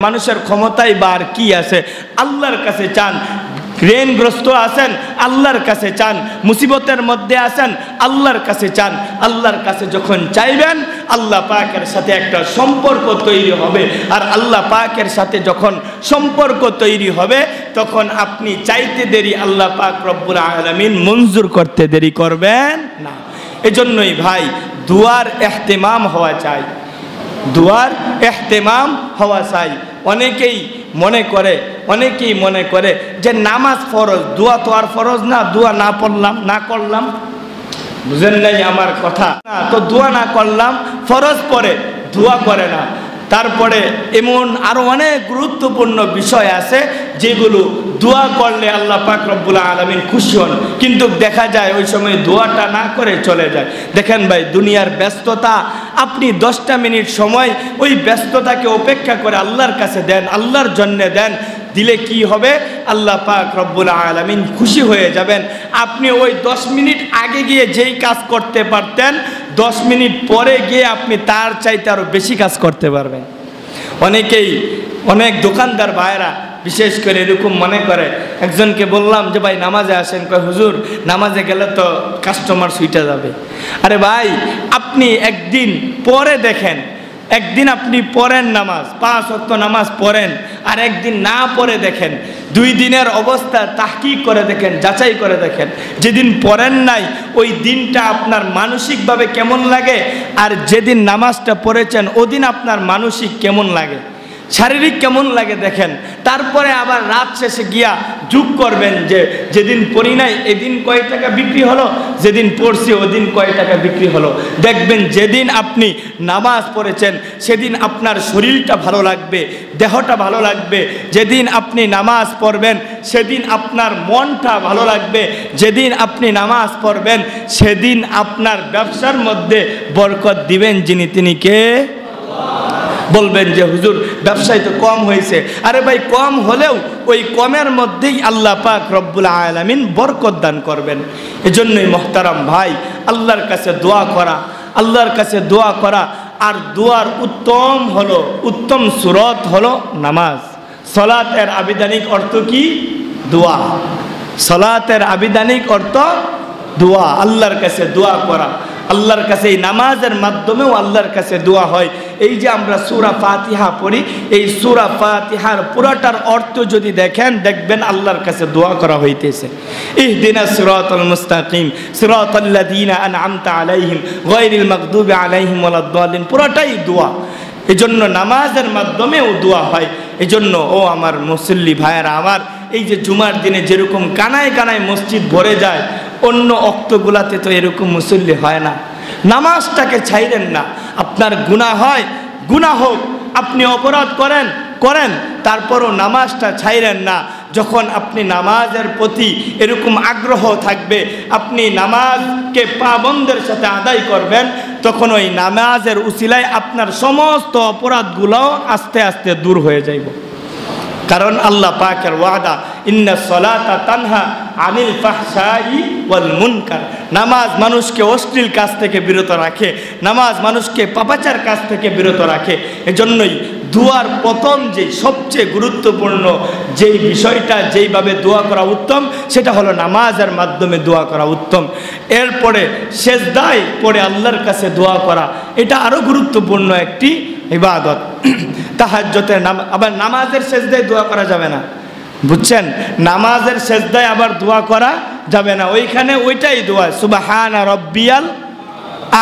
মানুষের ক্ষমতায় বার কি আছে? আল্লাহর কাছে চান। ঋণগ্রস্ত আছেন, আল্লাহর কাছে চান। মুসিবতের মধ্যে আছেন, আল্লাহর কাছে চান। আল্লাহর কাছে যখন চাইবেন, আল্লাহ পাকের সাথে একটা সম্পর্ক তৈরি হবে। আর আল্লাহ পাকের সাথে যখন সম্পর্ক তৈরি হবে, তখন আপনি চাইতে দেরি আল্লাহ পাক রব্বুল আলামিন মঞ্জুর করতে দেরি করবেন না। এজন্যই ভাই দুয়ার ইহতিমাম হওয়া চাই, দুয়ার ইহতিমাম হওয়া চাই। অনেকেই মনে করে যে নামাজ ফরজ, দোয়া তো আর ফরজ না, দোয়া না পড়লাম না করলাম, বুঝেন নাই আমার কথা? না তো দোয়া না করলাম, ফরজ পড়ে দোয়া করে না। তারপরে এমন আরো অনেক গুরুত্বপূর্ণ বিষয় আছে যেগুলো দোয়া করলে আল্লাহ পাক রব্বুল আলামিন খুশি হন, কিন্তু দেখা যায় ওই সময় দোয়াটা না করে চলে যায়। দেখেন ভাই, দুনিয়ার ব্যস্ততা, আপনি 10টা মিনিট সময় ওই ব্যস্ততাকে উপেক্ষা করে আল্লাহর কাছে দেন, আল্লাহর জন্য দেন। দিলে কি হবে? আল্লাহ পাক রব্বুল আলামিন খুশি হয়ে যাবেন। আপনি ওই 10 মিনিট আগে গিয়ে যেই কাজ করতে পারতেন, 10 মিনিট পরে গিয়ে আপনি তার চাইতে আরো বেশি কাজ করতে পারবেন। অনেক দোকানদার ভাইরা বিশেষ করে এরকম মনে করে। একজনকে বললাম যে ভাই নামাজে আসেন, কয় হুজুর নামাজে গেলে তো কাস্টমার সুইটা যাবে। আরে ভাই, আপনি একদিন পরে দেখেন, একদিন আপনি পড়েন নামাজ, 5 ওয়াক্ত নামাজ পড়েন, আর একদিন না পড়ে দেখেন। 2 দিনের অবস্থা তাহকিক করে দেখেন, যাচাই করে দেখেন। যেদিন পড়েন নাই ওই দিনটা আপনার মানসিকভাবে কেমন লাগে, আর যেদিন নামাজটা পড়েছেন ওদিন আপনার মানসিক কেমন লাগে, শারীরিক কেমন লাগে দেখেন। তারপরে আবার রাত শেষে গিয়া যোগ করবেন যে যেদিন পড়ি নাই এদিন কয় টাকা বিক্রি হলো, যেদিন পড়ছি ওদিন কয় টাকা বিক্রি হলো। দেখবেন যেদিন আপনি নামাজ পড়েছেন সেদিন আপনার শরীরটা ভালো লাগবে, দেহটা ভালো লাগবে। যেদিন আপনি নামাজ পড়বেন সেদিন আপনার মনটা ভালো লাগবে। যেদিন আপনি নামাজ পড়বেন সেদিন আপনার ব্যবসার মধ্যে বরকত দিবেন যিনি, তিনি কে? বলবেন যে হুজুর ব্যবসায় তো কম হয়েছে। আরে ভাই, কম হলেও ওই কমের মধ্যেই আল্লাহ পাক রব্বুল আলামিন বরকত দান করবেন। এজন্যই মুহতারাম ভাই, আল্লাহর কাছে দোয়া করা, আল্লাহর কাছে দোয়া করা। আর দোয়ার উত্তম সূরত হলো নামাজ। সালাতের আবিধানিক অর্থ কি? দোয়া। সালাতের আবিধানিক অর্থ দোয়া, আল্লাহর কাছে দোয়া করা। আল্লাহর কাছে এই নামাজের মাধ্যমেও আল্লাহর কাছে দোয়া হয়। এই যে আমরা সূরা ফাতিহা পড়ি, এই সূরা ফাতিহার পুরাটার অর্থ যদি দেখেন, দেখবেন আল্লাহর কাছে দোয়া করা হইতেছে। ইহদিনাস সিরাতাল মুস্তাকিম সিরাতাল্লাযীনা আন'আমতা আলাইহিম গায়রিল মাগদুবি আলাইহিম ওয়ালাদ-দাল্লিন, পুরাটাই দোয়া। এজন্য নামাজের মাধ্যমেও দোয়া হয়। এজন্য ও আমার মুসল্লি ভাইয়েরা আমার, এই যে জুমার দিনে যেরকম কানায় কানায় মসজিদ ভরে যায়, অন্য ওয়াক্তগুলাতে তো এরকম মুসল্লি হয় না। নামাজটাকে ছাইরেন না। আপনার গুনাহ হয়, গুনাহ হোক, আপনি অপরাধ করেন, তারপরও নামাজটা ছাইরেন না। যখন আপনি নামাজের প্রতি এরকম আগ্রহ থাকবে, আপনি নামাজকে পাবন্দের সাথে আদায় করবেন, তখন ওই নামাজের উসিলায় আপনার সমস্ত অপরাধগুলোও আস্তে আস্তে দূর হয়ে যাইব। কারণ আল্লাহ পাকের ওয়াদা, ইন্নাস সালাতা তানহা আনিল ফাহশাই ওয়াল মুনকার। নামাজ মানুষকে অশ্লীল কাজ থেকে বিরত রাখে, নামাজ মানুষকে পাপাচার কাজ থেকে বিরত রাখে। এজন্যই দোয়ার প্রথম যে সবচেয়ে গুরুত্বপূর্ণ যেই বিষয়টা, যেইভাবে দোয়া করা উত্তম, সেটা হলো নামাজের মাধ্যমে দোয়া করা উত্তম। এরপরে সেজদায় পড়ে আল্লাহর কাছে দোয়া করা, এটা আরও গুরুত্বপূর্ণ একটি ইবাদত। তাহাজ্জুদের আবার নামাজের সেজদায় দোয়া করা যাবে না, বুঝছেন? নামাজের সেজদায় আবার দোয়া করা যাবে না, ওইখানে ওইটাই দোয়া, সুবহানা রাব্বিয়াল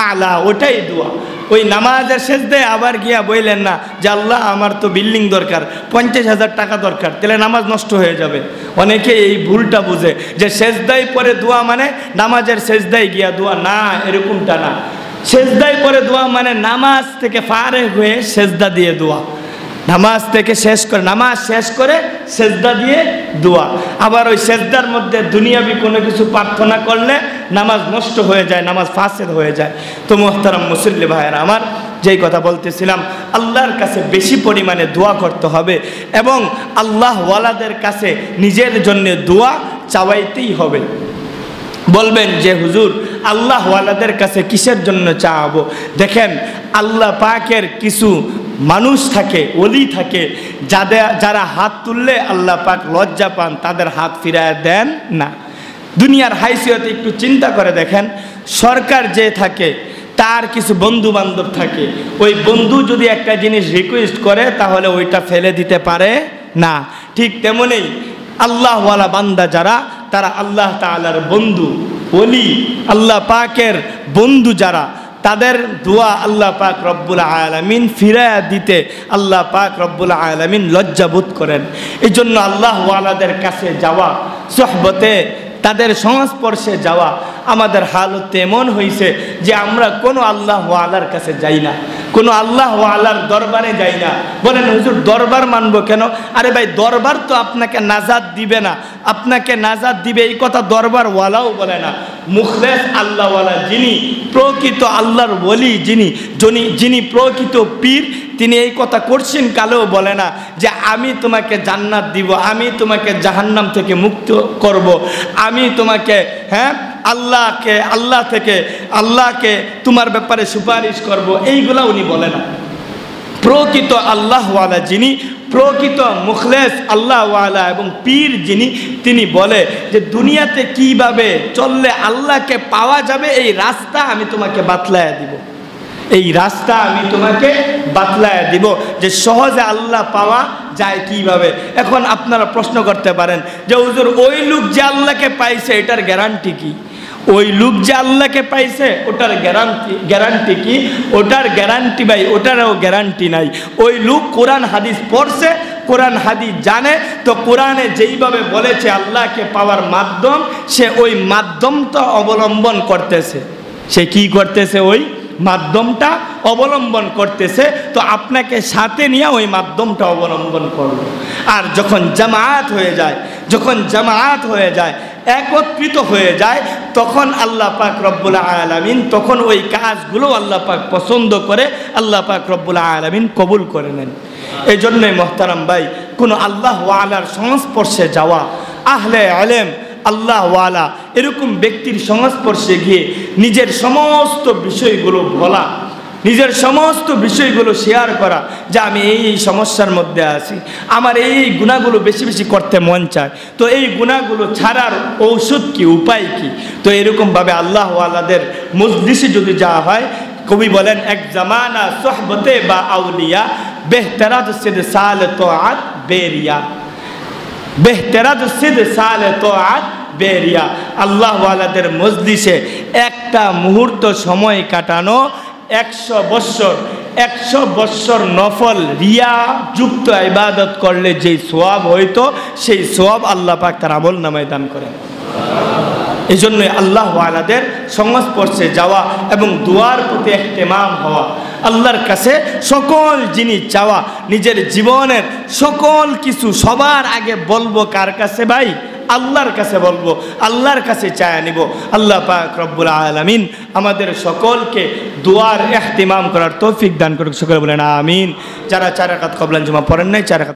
আ'লা, ওইটাই দোয়া। ওই নামাজের সেজদায় আবার গিয়া বললেন না যে আল্লাহ আমার তো বিল্ডিং দরকার, 50,000 টাকা দরকার, তাহলে নামাজ নষ্ট হয়ে যাবে। অনেকে এই ভুলটা বুঝে যে সেজদায় পরে দোয়া মানে নামাজের সেজদায় গিয়া দোয়া, না, এরকমটা না। সেজদায় পরে দোয়া মানে নামাজ থেকে ফারেগ হয়ে সেজদা দিয়ে দোয়া, নামাজ থেকে নামাজ শেষ করে সেজদা দিয়ে দোয়া। আবার ওই সেজদার মধ্যে দুনিয়াবি কোনো কিছু প্রার্থনা করলে নামাজ নষ্ট হয়ে যায়, নামাজ ফাসেদ হয়ে যায়। তো মুহতারাম মুসল্লি ভাইয়েরা আমার, যেই কথা বলতেছিলাম, আল্লাহর কাছে বেশি পরিমাণে দোয়া করতে হবে এবং আল্লাহ ওয়ালাদের কাছে নিজের জন্য দোয়া চাওয়াইতেই হবে। বলবেন যে হুজুর আল্লাহ ওয়ালাদের কাছে কিসের জন্য চাওয়াবো? দেখেন, আল্লাহ পাকের কিছু মানুষ থাকে, ওলি থাকে, যারা হাত তুললে আল্লাহ পাক লজ্জা পান, তাদের হাত ফিরায় দেন না। দুনিয়ার হাইসিয়তে একটু চিন্তা করে দেখেন, সরকার যে থাকে তার কিছু বন্ধু বান্ধব থাকে, ওই বন্ধু যদি একটা জিনিস রিকোয়েস্ট করে তাহলে ওইটা ফেলে দিতে পারে না। ঠিক তেমনি আল্লাহওয়ালা বান্দা যারা, তারা আল্লাহ তাআলার বন্ধু, ওলি, আল্লাহ পাকের বন্ধু যারা, তাদের দোয়া আল্লাহ পাক রব্বুল আলামিন ফিরায়া দিতে আল্লাহ পাক রব্বুল আলামিন লজ্জাবোধ করেন। এই জন্য আল্লাহওয়ালাদের কাছে যাওয়া, সোহবতে তাদের সংস্পর্শে যাওয়া, আমাদের হালত এমন হয়েছে যে আমরা কোনো আল্লাহওয়ালার কাছে যাই না, কোনো আল্লাহওয়ালার দরবারে যাই না। বলেন হুজুর দরবার মানবো কেন? আরে ভাই, দরবার তো আপনাকে নাজাত দিবে না, আপনাকে নাজাত দিবে এই কথা দরবারওয়ালাও বলে না। মুখলেস আল্লাহওয়ালা যিনি, প্রকৃত আল্লাহর ওলি যিনি প্রকৃত পীর, তিনি এই কথা করছেন কালেও বলে না যে আমি তোমাকে জান্নাত দিব, আমি তোমাকে জাহান্নাম থেকে মুক্ত করব, আমি তোমাকে আল্লাহকে তোমার ব্যাপারে সুপারিশ করব, এইগুলা উনি বলে না। প্রকৃত আল্লাহওয়ালা যিনি, প্রকৃত মুখলেস আল্লাহওয়ালা এবং পীর যিনি, তিনি বলে যে দুনিয়াতে কিভাবে চললে আল্লাহকে পাওয়া যাবে এই রাস্তা আমি তোমাকে বাতলায়া দিব, এই রাস্তা আমি তোমাকে বাতলায়া দিব, যে সহজে আল্লাহ পাওয়া যায় কিভাবে। এখন আপনারা প্রশ্ন করতে পারেন যে হুজুর ওই লোক যে আল্লাহকে পাইছে এটার গ্যারান্টি কি? ওই লোক যে আল্লাহকে পাইছে ওটার গ্যারান্টি কি? ওটার গ্যারান্টি ভাই, ওটারও গ্যারান্টি নাই। ওই লোক কোরআন হাদিস পড়ছে, কোরআন হাদিস জানে, তো কোরআনে যেইভাবে বলেছে আল্লাহকে পাওয়ার মাধ্যম, সে ওই মাধ্যমটা অবলম্বন করতেছে। সে কি করতেছে? ওই মাধ্যমটা অবলম্বন করতেছে। তো আপনাকে সাথে নিয়ে ওই মাধ্যমটা অবলম্বন করবে। আর যখন জামায়াত হয়ে যায়, একত্রিত হয়ে যায়, তখন আল্লাহ পাক রব্বুল আলামিন, তখন ওই কাজগুলো আল্লাহ পাক পছন্দ করে, আল্লাহ পাক রব্বুল আলামিন কবুল করে নেন। এই জন্যই মোহতারাম ভাই, কোনো আল্লাহওয়ালার সংস্পর্শে যাওয়া, আহলে ইলম, আল্লাহওয়ালা এরকম ব্যক্তির সংস্পর্শে গিয়ে নিজের সমস্ত বিষয়গুলো বলা, নিজের সমস্ত বিষয়গুলো শেয়ার করা, যে আমি এই সমস্যার মধ্যে আছি, আমার এই গুনাহগুলো বেশি বেশি করতে মন চায়, তো এই গুনাহগুলো ছাড়ার ঔষধ কি, উপায় কি? তো এরকমভাবে আল্লাহওয়ালাদের মজলিসে যদি যাওয়া হয়, কবি বলেন এক জামানা সোহবতে বা আউলিয়া বেহতরাত সিদ সাল তোআত বেরিয়া, বেহতরাত সিদ সাল তোআত বেরিয়া। আল্লাহওয়ালাদের মজলিসে একটা মুহূর্ত সময় কাটানো 100 বৎসর নফল রিয়া যুক্ত ইবাদত করলে যেই সওয়াব হইতো, সেই সওয়াব আল্লাহ পাক তার আমল নামায় দান করেন। এই জন্যই আল্লাহওয়ালাদের সংস্পর্শে যাওয়া এবং দুয়ার প্রতি ইহতিমাম হওয়া, আল্লাহর কাছে সকল জিনিস চাওয়া, নিজের জীবনের সকল কিছু সবার আগে বলবো কার কাছে ভাই? আল্লাহর কাছে বলবো, আল্লাহর কাছে চায়া নিব। আল্লাহ পাক রব্বুল আলামিন আমাদের সকলকে দুয়ার ইহতিমাম করার তৌফিক দান করুক। সকলে বলেন আমিন। যারা 4 রাকাত ক্বাবলান জুমা পড়েন নাই, 4 রাকাত